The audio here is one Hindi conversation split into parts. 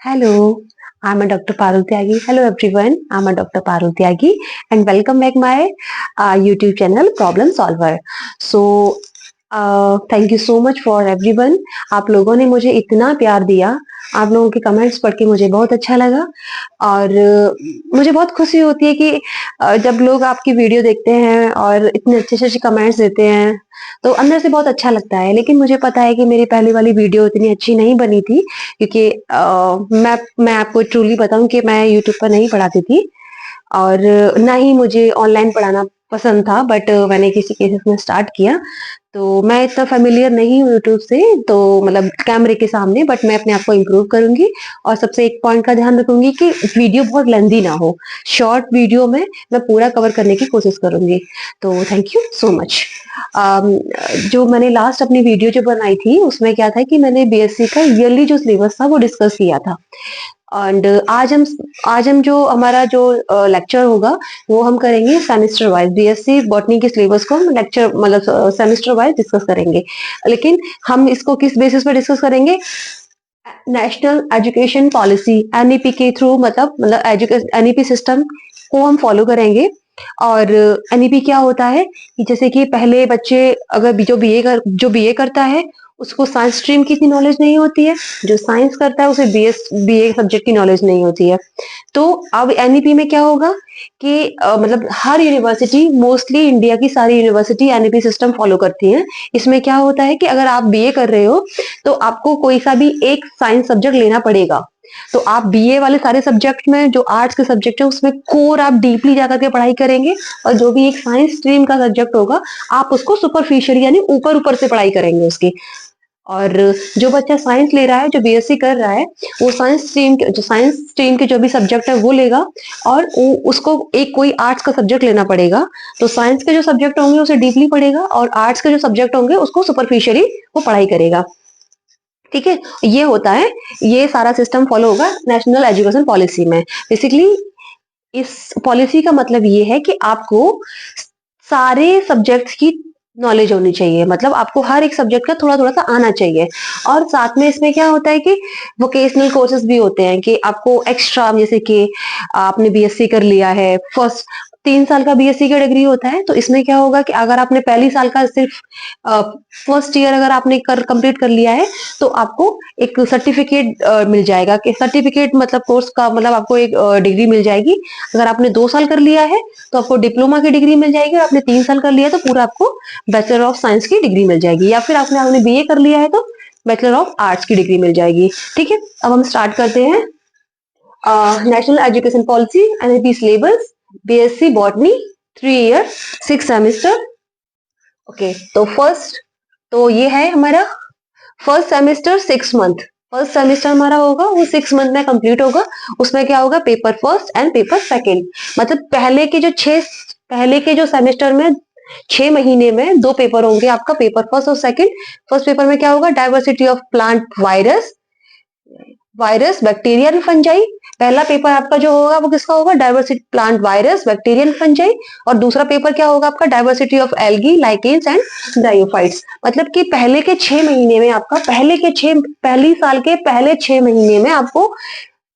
Hello, I'm a Dr. Parul Tyagi. Hello everyone, I'm a Dr. Parul Tyagi and welcome back my YouTube channel Problem Solver. So thank you so much for everyone. आप लोगों ने मुझे इतना प्यार दिया, आप लोगों के कमेंट्स पढ़ के मुझे बहुत अच्छा लगा और मुझे बहुत खुशी होती है कि जब लोग आपकी वीडियो देखते हैं और इतने अच्छे अच्छे कमेंट्स देते हैं तो अंदर से बहुत अच्छा लगता है। लेकिन मुझे पता है कि मेरी पहली वाली वीडियो इतनी अच्छी नहीं बनी थी क्योंकि मैं आपको ट्रूली बताऊं कि मैं यूट्यूब पर नहीं पढ़ाती थी और ना ही मुझे ऑनलाइन पढ़ाना पसंद था। बट मैंने किसी केसेस में स्टार्ट किया तो मैं इतना फेमिलियर नहीं हूँ यूट्यूब से, तो मतलब कैमरे के सामने। बट मैं अपने आप को इम्प्रूव करूंगी और सबसे एक पॉइंट का ध्यान रखूंगी कि वीडियो बहुत लेंदी ना हो। शॉर्ट वीडियो में मैं पूरा कवर करने की कोशिश करूंगी। तो थैंक यू सो मच। जो मैंने लास्ट अपनी वीडियो जो बनाई थी उसमें क्या था कि मैंने बीएससी का ईयरली जो सिलेबस था वो डिस्कस किया था। एंड आज हम जो हमारा जो लेक्चर होगा वो हम करेंगे सेमेस्टर वाइज। बीएससी बॉटनी के सिलेबस को हम लेक्चर मतलब सेमेस्टर वाइज डिस्कस करेंगे। लेकिन हम इसको किस बेसिस पे डिस्कस करेंगे? नेशनल एजुकेशन पॉलिसी एनईपी के थ्रू, मतलब एनईपी सिस्टम को हम फॉलो करेंगे। और एनईपी क्या होता है कि जैसे कि पहले बच्चे अगर जो बीए करता है उसको साइंस स्ट्रीम की इतनी नॉलेज नहीं होती है, जो साइंस करता है उसे बीए सब्जेक्ट की नॉलेज नहीं होती है। तो अब एनईपी में क्या होगा कि मतलब हर यूनिवर्सिटी, मोस्टली इंडिया की सारी यूनिवर्सिटी एनईपी सिस्टम फॉलो करती हैं। इसमें क्या होता है कि अगर आप बीए कर रहे हो तो आपको कोई सा भी एक साइंस सब्जेक्ट लेना पड़ेगा। तो आप बीए वाले सारे सब्जेक्ट में जो आर्ट्स के सब्जेक्ट है उसमें कोर आप डीपली जाकर के पढ़ाई करेंगे और जो भी एक साइंस स्ट्रीम का सब्जेक्ट होगा आप उसको सुपरफिशियल यानी ऊपर ऊपर से पढ़ाई करेंगे उसकी। और जो बच्चा साइंस ले रहा है, जो बीएससी कर रहा है, वो साइंस स्ट्रीम के जो भी सब्जेक्ट है वो लेगा और उसको एक कोई आर्ट्स का सब्जेक्ट लेना पड़ेगा। तो साइंस के जो सब्जेक्ट होंगे उसे डीपली पढ़ेगा और आर्ट्स के जो सब्जेक्ट होंगे उसको सुपरफिशियली वो पढ़ाई करेगा। ठीक है, ये होता है, ये सारा सिस्टम फॉलो होगा नेशनल एजुकेशन पॉलिसी में। बेसिकली इस पॉलिसी का मतलब ये है कि आपको सारे सब्जेक्ट्स की नॉलेज होनी चाहिए, मतलब आपको हर एक सब्जेक्ट का थोड़ा थोड़ा सा आना चाहिए। और साथ में इसमें क्या होता है कि वोकेशनल कोर्सेज भी होते हैं कि आपको एक्स्ट्रा, जैसे कि आपने बीएससी कर लिया है, फर्स्ट 3 साल का बीएससी का डिग्री होता है। तो इसमें क्या होगा कि अगर आपने पहली साल का सिर्फ फर्स्ट ईयर अगर आपने कंप्लीट कर लिया है तो आपको एक सर्टिफिकेट मिल जाएगा कि सर्टिफिकेट मतलब कोर्स का मतलब आपको एक डिग्री मिल जाएगी। अगर आपने 2 साल कर लिया है तो आपको डिप्लोमा की डिग्री मिल जाएगी और आपने 3 साल कर लिया है तो पूरा आपको बैचलर ऑफ साइंस की डिग्री मिल जाएगी। या फिर आपने बीए कर लिया है तो बैचलर ऑफ आर्ट्स की डिग्री मिल जाएगी। ठीक है, अब हम स्टार्ट करते हैं। National education policy NEP syllabus, BSc botany, 3 year, 6 semester. Okay, तो ये है हमारा first semester 6 month. First semester हमारा होगा वो 6 मंथ में कंप्लीट होगा। उसमें क्या होगा, paper first and paper second. मतलब पहले के जो सेमेस्टर में 6 महीने में 2 पेपर होंगे आपका, पेपर फर्स्ट और सेकेंड। फर्स्ट पेपर में क्या होगा, diversity of plant virus bacteria and fungi. पहला पेपर आपका जो होगा वो किसका होगा, diversity plant virus bacteria and fungi. और दूसरा पेपर क्या होगा आपका, diversity of algae lichens and bryophytes. मतलब कि पहले के 6 महीने में आपका पहली साल के पहले 6 महीने में आपको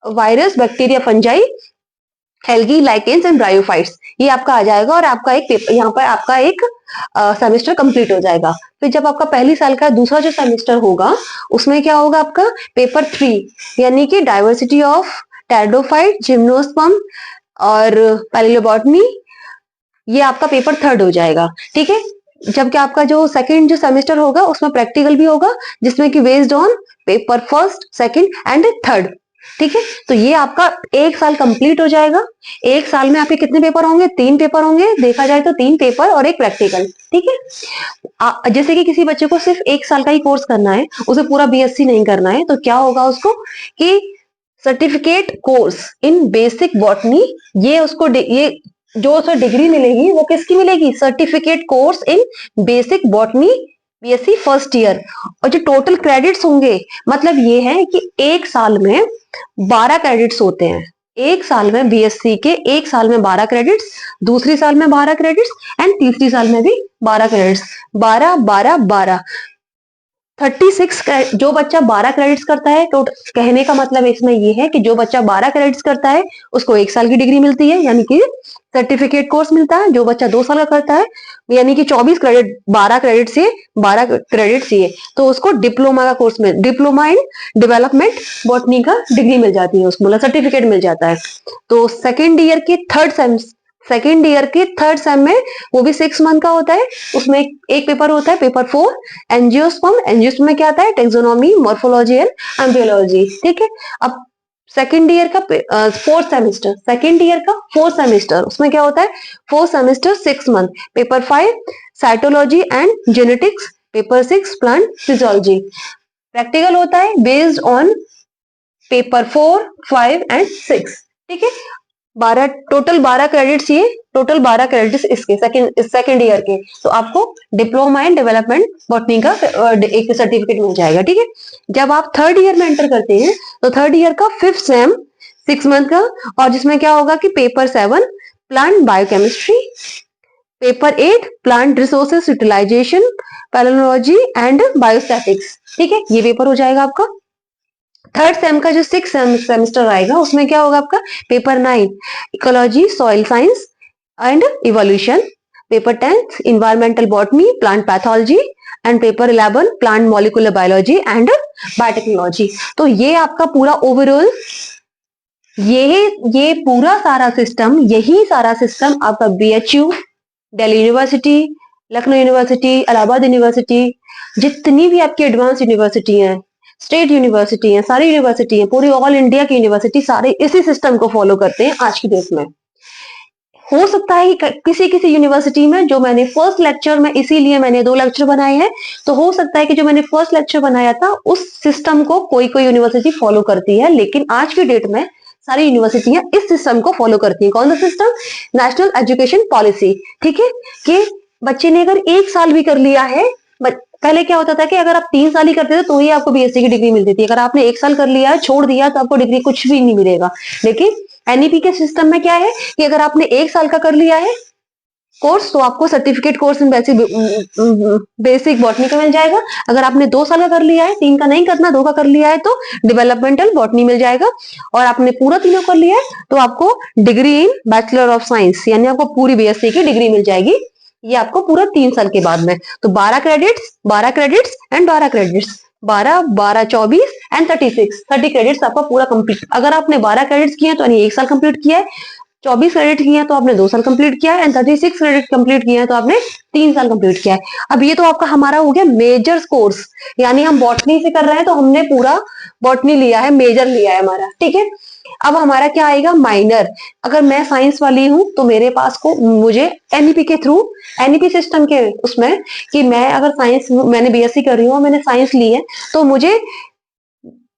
virus bacteria fungi algae lichens and bryophytes ये आपका आ जाएगा और आपका एक पेपर यहाँ पर आपका एक सेमेस्टर कंप्लीट हो जाएगा। फिर जब आपका पहली साल का दूसरा जो सेमेस्टर होगा उसमें क्या होगा आपका पेपर 3, यानी कि डाइवर्सिटी ऑफ टेरिडोफाइट, जिम्नोस्पर्म और पैलियोबॉटनी। ये आपका पेपर थर्ड हो जाएगा। ठीक है, जबकि आपका जो सेकंड जो सेमेस्टर होगा उसमें प्रैक्टिकल भी होगा जिसमें कि based on paper first second and third. ठीक है, तो ये आपका 1 साल कंप्लीट हो जाएगा। 1 साल में आपके कितने पेपर होंगे, 3 पेपर होंगे, देखा जाए तो 3 पेपर और एक प्रैक्टिकल। ठीक है, जैसे कि किसी बच्चे को सिर्फ 1 साल का ही कोर्स करना है, उसे पूरा बीएससी नहीं करना है, तो क्या होगा उसको कि certificate course in basic botany, ये उसको ये जो उसे डिग्री मिलेगी वो किसकी मिलेगी, certificate course in basic botany BSc first year. और जो टोटल क्रेडिट्स होंगे, मतलब ये है कि 1 साल में 12 क्रेडिट्स होते हैं। 1 साल में बीएससी के 1 साल में 12 क्रेडिट्स, दूसरी साल में 12 क्रेडिट्स एंड तीसरी साल में भी 12 क्रेडिट्स। 12 12 12 36 जो बच्चा 12 क्रेडिट्स करता है, तो कहने का मतलब इसमें ये है कि जो बच्चा 12 क्रेडिट्स करता है उसको 1 साल की डिग्री मिलती है, यानी कि सर्टिफिकेट कोर्स मिलता है। जो बच्चा 2 साल का करता है, यानी कि 24 क्रेडिट, 12 क्रेडिट से 12 क्रेडिट से, तो उसको डिप्लोमा का कोर्स में, डिप्लोमा इन डेवलपमेंट बॉटनी का डिग्री मिल जाती है, उसको मतलब सर्टिफिकेट मिल जाता है। तो सेकेंड ईयर के थर्ड सेम में, वो भी 6 मंथ का होता है, उसमें एक पेपर होता है, पेपर 4 एंजियोस्पर्म। एंजियोस्पर्म में क्या आता है? Taxonomy, morphology and embryology. ठीक है। अब सेकेंड ईयर का फोर्थ सेमेस्टर, सेकेंड ईयर का फोर्थ सेमेस्टर, उसमें क्या होता है? Fourth semester 6 month, paper 5 cytology and genetics, paper 6 plant physiology. Practical होता है बेस्ड ऑन पेपर 4, 5 एंड 6। ठीक है। 12 क्रेडिट्स, ये टोटल 12 क्रेडिट्स इसके सेकेंड ईयर के। तो आपको डिप्लोमा इन डेवलपमेंट बॉटनी का एक सर्टिफिकेट मिल जाएगा। ठीक है। जब आप थर्ड ईयर में एंटर करते हैं, तो थर्ड ईयर का 5th सेम 6 मंथ का, और जिसमें क्या होगा कि paper 7 plant biochemistry, paper 8 plant resources utilization, palynology and biostatistics. ठीक है, ये पेपर हो जाएगा आपका। थर्ड सेम का जो 6 सेमेस्टर आएगा, उसमें क्या होगा आपका? Paper 9 ecology, soil science and evolution, paper 10 environmental botany, plant pathology and paper 11 plant molecular biology and biotechnology. तो ये आपका पूरा ओवरऑल, ये पूरा सारा सिस्टम, यही सारा सिस्टम आपका BHU, Delhi university, Lucknow university, Allahabad university, जितनी भी आपकी एडवांस यूनिवर्सिटी हैं, स्टेट यूनिवर्सिटी हैं, सारी यूनिवर्सिटी हैं, पूरी ऑल इंडिया की यूनिवर्सिटी सारे इसी सिस्टम को फॉलो करते हैं आज की डेट में। हो सकता है कि किसी किसी यूनिवर्सिटी में, जो मैंने फर्स्ट लेक्चर में, इसीलिए मैंने 2 लेक्चर बनाए हैं, तो हो सकता है कि जो मैंने फर्स्ट लेक्चर बनाया था उस सिस्टम को कोई कोई यूनिवर्सिटी फॉलो करती है, लेकिन आज की डेट में सारी यूनिवर्सिटियां इस सिस्टम को फॉलो करती हैं। कौन सा सिस्टम? National education policy. ठीक है, कि बच्चे ने अगर 1 साल भी कर लिया है, पहले क्या होता था कि अगर आप 3 साल ही करते थे तो ही आपको बीएससी की डिग्री मिलती थी। अगर आपने 1 साल कर लिया है, छोड़ दिया, तो आपको डिग्री कुछ भी नहीं मिलेगा। लेकिन एनईपी के सिस्टम में क्या है कि अगर आपने 1 साल का कर लिया है कोर्स, तो आपको certificate course in basic botany का मिल जाएगा। अगर आपने 2 साल का कर लिया है, 3 का नहीं करना, 2 का कर लिया है, तो डेवलपमेंटल बॉटनी मिल जाएगा। और आपने पूरा तीनों कर लिया है, तो आपको degree in bachelor of science, यानी आपको पूरी बीएससी की डिग्री मिल जाएगी। ये आपको पूरा 3 साल के बाद में। तो 12 credits, 12 credits and 12 credits, 12, 12, 24 and 36, 30 credits आपका पूरा कंप्लीट। अगर आपने 12 क्रेडिट्स किए हैं तो यानी 1 साल कंप्लीट किया है, 24 क्रेडिट किए हैं तो आपने 2 साल कंप्लीट किया है, एंड 36 क्रेडिट कंप्लीट किए हैं तो आपने 3 साल कंप्लीट किया है। अब ये तो आपका हमारा हो गया मेजर कोर्स, यानी हम बॉटनी से कर रहे हैं तो हमने पूरा बॉटनी लिया है, मेजर लिया है हमारा। ठीक है। अब हमारा क्या आएगा? माइनर। अगर मैं साइंस वाली हूं तो मेरे पास को, मुझे एनईपी के थ्रू, एनईपी सिस्टम के उसमें, कि मैं अगर साइंस, मैंने बीएससी कर रही हूँ, मैंने साइंस ली है, तो मुझे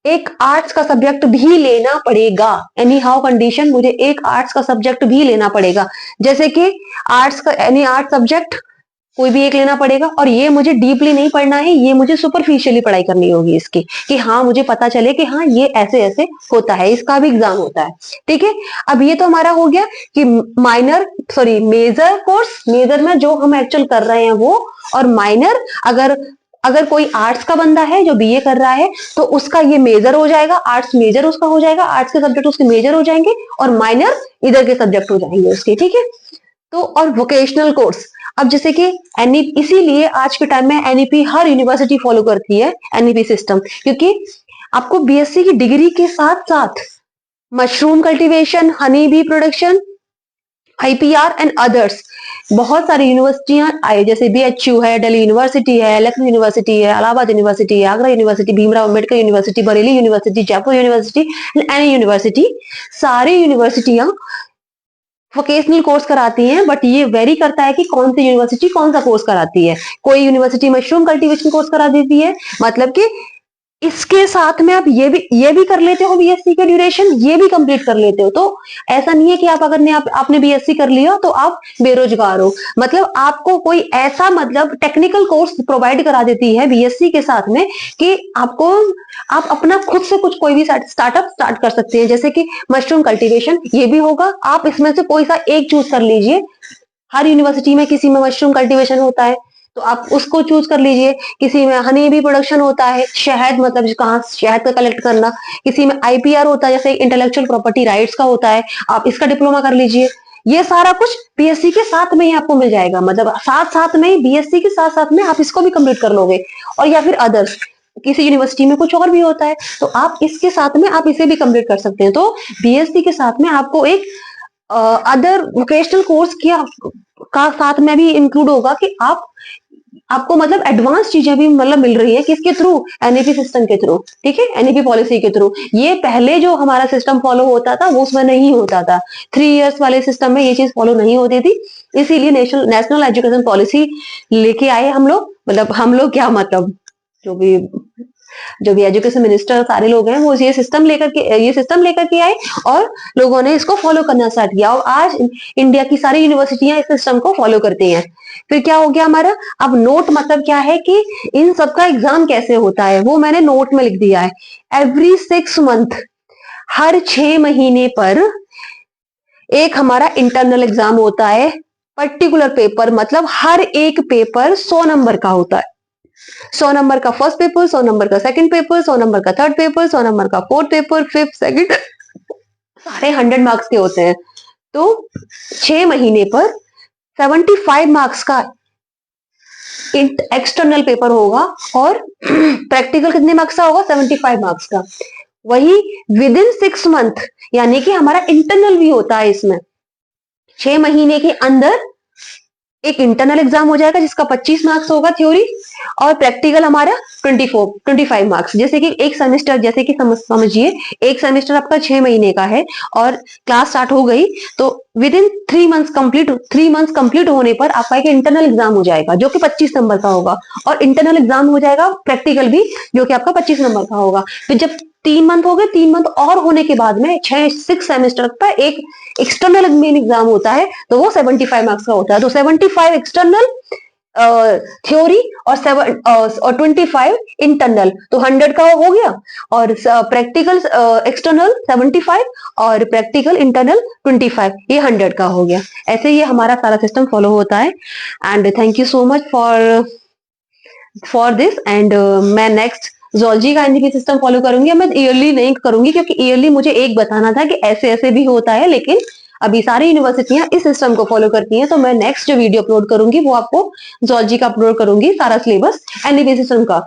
एक आर्ट्स का सब्जेक्ट भी लेना पड़ेगा। एनी हाउ कंडीशन, मुझे एक आर्ट्स का सब्जेक्ट भी लेना पड़ेगा। जैसे कि आर्ट्स का एनी आर्ट सब्जेक्ट कोई भी एक लेना पड़ेगा, और ये मुझे डीपली नहीं पढ़ना है, ये मुझे सुपरफिशियली पढ़ाई करनी होगी इसकी, कि हाँ मुझे पता चले कि हाँ ये ऐसे ऐसे होता है, इसका भी एग्जाम होता है। ठीक है। अब ये तो हमारा हो गया कि minor, sorry major course, major में जो हम एक्चुअल कर रहे हैं वो, और माइनर अगर अगर कोई आर्ट्स का बंदा है जो बीए कर रहा है, तो उसका ये मेजर हो जाएगा, आर्ट्स मेजर उसका हो जाएगा, आर्ट्स के सब्जेक्ट उसके मेजर हो जाएंगे, और माइनर इधर के सब्जेक्ट हो जाएंगे उसके। ठीक है। तो और वोकेशनल कोर्स, अब जैसे कि एनईपी, इसीलिए आज के टाइम में एनईपी हर यूनिवर्सिटी फॉलो करती है, एनईपी सिस्टम, क्योंकि आपको बीएससी की डिग्री के साथ साथ mushroom cultivation, honey bee production, IPR and others, बहुत सारी यूनिवर्सिटियां आई, जैसे बीएचयू है, दिल्ली यूनिवर्सिटी है, लखनऊ यूनिवर्सिटी है, इलाहाबाद यूनिवर्सिटी है, Agra university, Bhimrao Ambedkar university, Bareilly university, Jaipur university, any university, सारी यूनिवर्सिटियां वोकेशनल कोर्स कराती हैं। बट ये वेरी करता है कि कौन सी यूनिवर्सिटी कौन सा कोर्स कराती है। कोई यूनिवर्सिटी मशरूम कल्टीवेशन कोर्स करा देती है, मतलब कि इसके साथ में आप ये भी कर लेते हो, बीएससी का ड्यूरेशन ये भी कंप्लीट कर लेते हो। तो ऐसा नहीं है कि आप अगर आपने बीएससी कर लिया तो आप बेरोजगार हो। मतलब आपको कोई ऐसा, मतलब टेक्निकल कोर्स प्रोवाइड करा देती है बीएससी के साथ में, कि आपको, आप अपना खुद से कुछ कोई भी स्टार्टअप स्टार्ट कर सकते हैं। जैसे कि मशरूम कल्टीवेशन, ये भी होगा, आप इसमें से कोई सा एक चूज कर लीजिए। हर यूनिवर्सिटी में किसी में मशरूम कल्टीवेशन होता है, तो आप उसको चूज कर लीजिए। किसी में हनी भी प्रोडक्शन होता है, शहद मतलब कहाँ शहद का कलेक्ट करना। किसी में आईपीआर होता है, जैसे इंटेलेक्चुअल प्रॉपर्टी राइट्स का होता है, आप इसका डिप्लोमा कर लीजिए। ये सारा कुछ बीएससी के साथ में ही आपको मिल जाएगा, मतलब साथ साथ में ही बीएससी के साथ साथ में आप इसको भी कंप्लीट कर लोगे। और या फिर अदर्स किसी यूनिवर्सिटी में कुछ और भी होता है, तो आप इसके साथ में आप इसे भी कंप्लीट कर सकते हैं। तो बीएससी के साथ में आपको एक अदर वोकेशनल कोर्स किया का साथ में भी इंक्लूड होगा कि आपको मतलब एडवांस चीजें भी मतलब मिल रही है, किसके थ्रू, एनईपी सिस्टम के थ्रू। ठीक है, एनईपी पॉलिसी के थ्रू। ये पहले जो हमारा सिस्टम फॉलो होता था वो उसमें नहीं होता था, 3 इयर्स वाले सिस्टम में ये चीज फॉलो नहीं होती थी। इसीलिए नेशनल एजुकेशन पॉलिसी लेके आए हम लोग, मतलब हम लोग क्या मतलब जो भी एजुकेशन मिनिस्टर सारे लोग हैं, वो ये सिस्टम लेकर के आए और लोगों ने इसको फॉलो करना स्टार्ट किया। और आज इंडिया की सारी यूनिवर्सिटियां इस सिस्टम को फॉलो करती हैं। फिर क्या हो गया हमारा, अब नोट मतलब क्या है कि इन सबका एग्जाम कैसे होता है वो मैंने नोट में लिख दिया है। एवरी 6 मंथ, हर 6 महीने पर एक हमारा इंटरनल एग्जाम होता है। पर्टिकुलर पेपर मतलब हर एक पेपर 100 नंबर का होता है। 100 नंबर का फर्स्ट पेपर, 100 नंबर का सेकंड पेपर, 100 नंबर का थर्ड पेपर, 100 नंबर का फोर्थ पेपर, फिफ्थ, सेकंड, सारे 100 मार्क्स के होते हैं। तो 6 महीने पर 75 मार्क्स का एक्सटर्नल पेपर होगा और प्रैक्टिकल कितने मार्क्स का होगा, 75 मार्क्स का। वही विद इन 6 मंथ, यानी कि हमारा इंटरनल भी होता है इसमें। 6 महीने के अंदर एक इंटरनल एग्जाम हो जाएगा जिसका 25 मार्क्स होगा थ्योरी, और प्रैक्टिकल हमारा 25 मार्क्स। जैसे कि एक सेमेस्टर, जैसे कि समझिए एक सेमेस्टर आपका 6 महीने का है और क्लास स्टार्ट हो गई, तो विद इन 3 मंथ्स कंप्लीट होने पर आपका एक इंटरनल एग्जाम हो जाएगा जो कि 25 नंबर का होगा, और इंटरनल एग्जाम हो जाएगा प्रैक्टिकल भी जो कि आपका 25 नंबर का होगा। फिर जब 3 मंथ हो गए, 3 मंथ और होने के बाद में 6 सेमेस्टर का एक एक्सटर्नल मेन एग्जाम होता है, तो वो 75 मार्क्स का होता है। तो 75 एक्सटर्नल थ्योरी और 25 इंटरनल, तो 100 का हो गया। और प्रैक्टिकल एक्सटर्नल 75 और प्रैक्टिकल इंटरनल 25, ये 100 का हो गया। ऐसे ये हमारा सारा सिस्टम फॉलो होता है। And thank you so much for this. And मैं नेक्स्ट जोलॉजी का एनईपी सिस्टम फॉलो करूंगी। मैं ईयरली नहीं करूंगी क्योंकि ईयरली मुझे एक बताना था कि ऐसे ऐसे भी होता है, लेकिन अभी सारी यूनिवर्सिटियां इस सिस्टम को फॉलो करती हैं। तो मैं नेक्स्ट जो वीडियो अपलोड करूंगी वो आपको जोलॉजी का अपलोड करूंगी, सारा सिलेबस एनईपी सिस्टम का।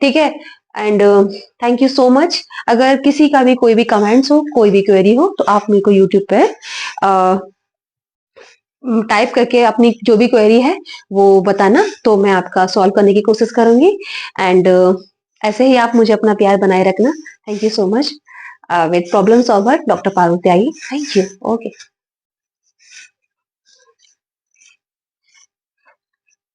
ठीक है, and thank you so much. अगर किसी का भी कोई भी कमेंट्स हो, कोई भी क्वेरी हो, तो आप मेरे को यूट्यूब पे टाइप करके अपनी जो भी क्वेरी है वो बताना, तो मैं आपका सॉल्व करने की कोशिश करूंगी। एंड ऐसे ही आप मुझे अपना प्यार बनाए रखना। Thank you so much. With problem solver doctor Parul Tyagi. Thank you. Okay.